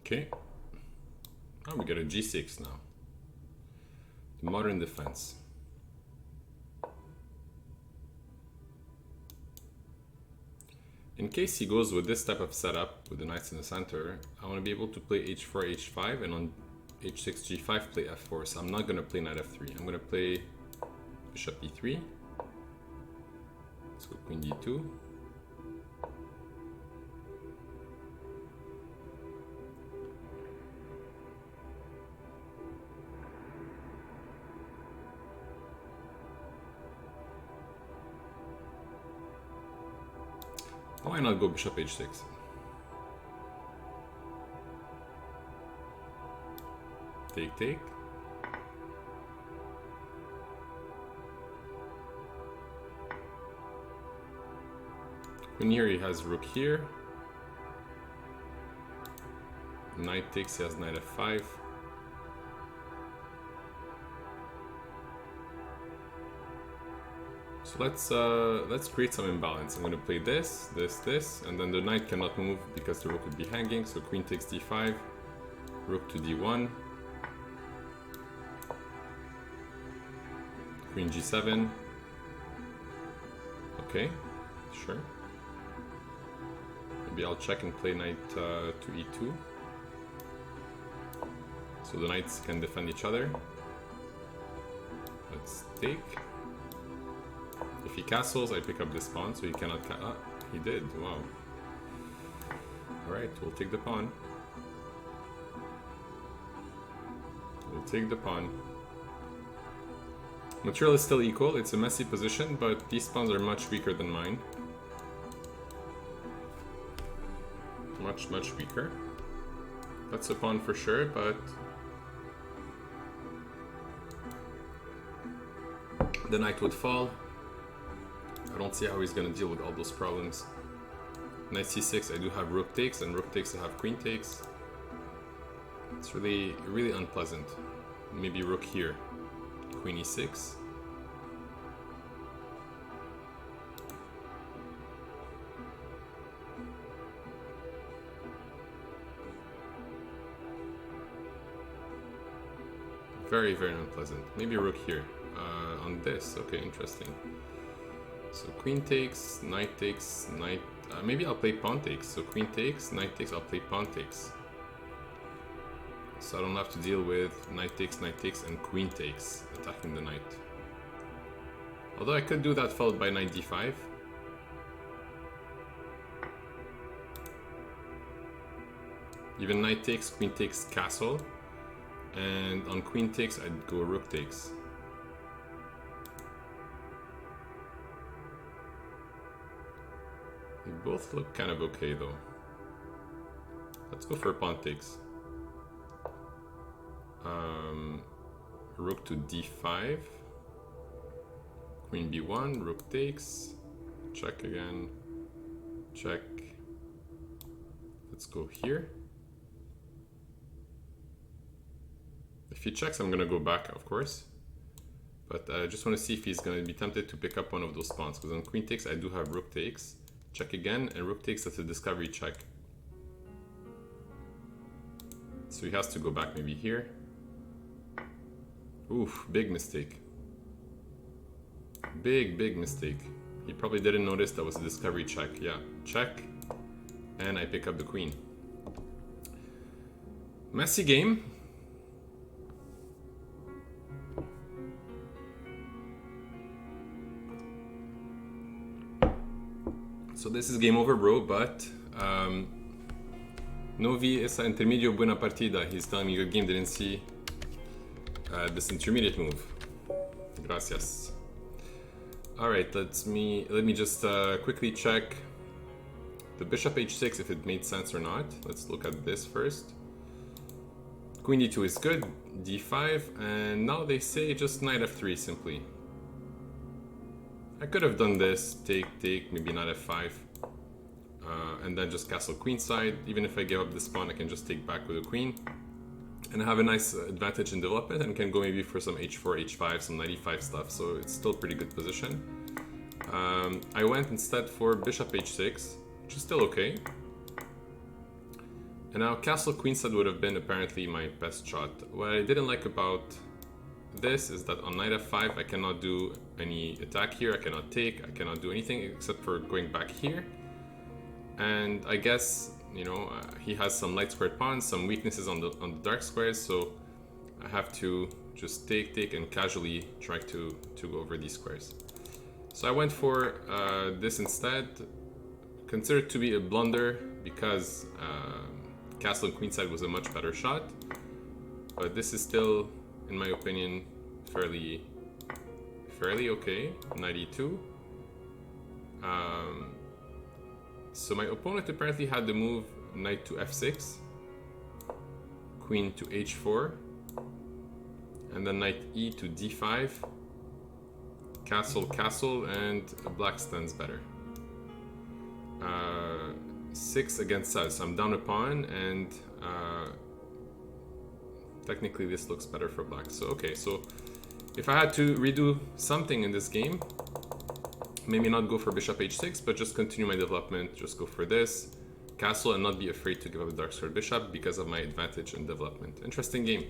Okay. Oh, we got a g6 now. The modern defense. In case he goes with this type of setup, with the knights in the center, I want to be able to play h4, h5, and on h6, g5 play f4. So I'm not going to play knight f3. I'm going to play bishop e3. Let's go queen d2. Why not go bishop h6? Take, take. When here he has rook here. Knight takes, he has knight f5. So let's create some imbalance. I'm going to play this, this, and then the knight cannot move because the rook would be hanging. So queen takes d5, rook to d1, queen g7. Okay, sure. Maybe I'll check and play knight to e2. So the knights can defend each other. Let's take. If he castles, I pick up this pawn, so he cannot he did, wow. Alright, we'll take the pawn. We'll take the pawn. Material is still equal, it's a messy position, but these pawns are much weaker than mine. Much, much weaker. That's a pawn for sure, but the knight would fall. I don't see how he's going to deal with all those problems. Knight c6, I do have rook takes, and rook takes I have queen takes. It's really, really unpleasant. Maybe rook here, queen e6. Very, very unpleasant. Maybe rook here on this. Okay, interesting. So queen takes, knight takes, knight... maybe I'll play pawn takes. So queen takes, knight takes, I'll play pawn takes. So I don't have to deal with knight takes, and queen takes, attacking the knight. Although I could do that followed by knight d5. Even knight takes, queen takes, castle. And on queen takes, I'd go rook takes. They both look kind of okay though. Let's go for pawn takes. Rook to d5. Queen b1, rook takes. Check again. Check. Let's go here. If he checks, I'm gonna go back, of course. But I just want to see if he's gonna be tempted to pick up one of those pawns. Because on queen takes, I do have rook takes. Check again, and rook takes, that's a discovery check. So he has to go back maybe here. Oof, big mistake. Big, big mistake. He probably didn't notice that was a discovery check. Yeah, check. And I pick up the queen. Messy game. So this is game over, bro, but Novi esa intermedio buena partida. He's telling me your game didn't see this intermediate move. Gracias. All right, let me just quickly check the bishop h6 if it made sense or not. Let's look at this first. Queen d2 is good, d5, and now they say just knight f3 simply. I could have done this, take, maybe knight f5, and then just castle queenside. Even if I give up this pawn, I can just take back with a queen. And I have a nice advantage in development and can go maybe for some h4, h5, some knight e5 stuff, so it's still pretty good position. I went instead for bishop h6, which is still okay. And now castle queenside would have been apparently my best shot. What I didn't like about this is that on knight f5 I cannot do any attack here, I cannot take, I cannot do anything except for going back here. And I guess, you know, he has some light squared pawns, some weaknesses on the dark squares, so I have to just take and casually try to go over these squares. So I went for this instead, considered to be a blunder because castle and queenside was a much better shot, but this is still, in my opinion, fairly okay. Knight e2. So my opponent apparently had the move knight to f6, queen to h4, and then knight e to d5, castle, and black stands better. 6 against 7, so I'm down a pawn, and technically this looks better for black. So okay, so if I had to redo something in this game, maybe not go for bishop h6, but just continue my development, just go for this castle and not be afraid to give up the dark squared bishop because of my advantage in development. Interesting game.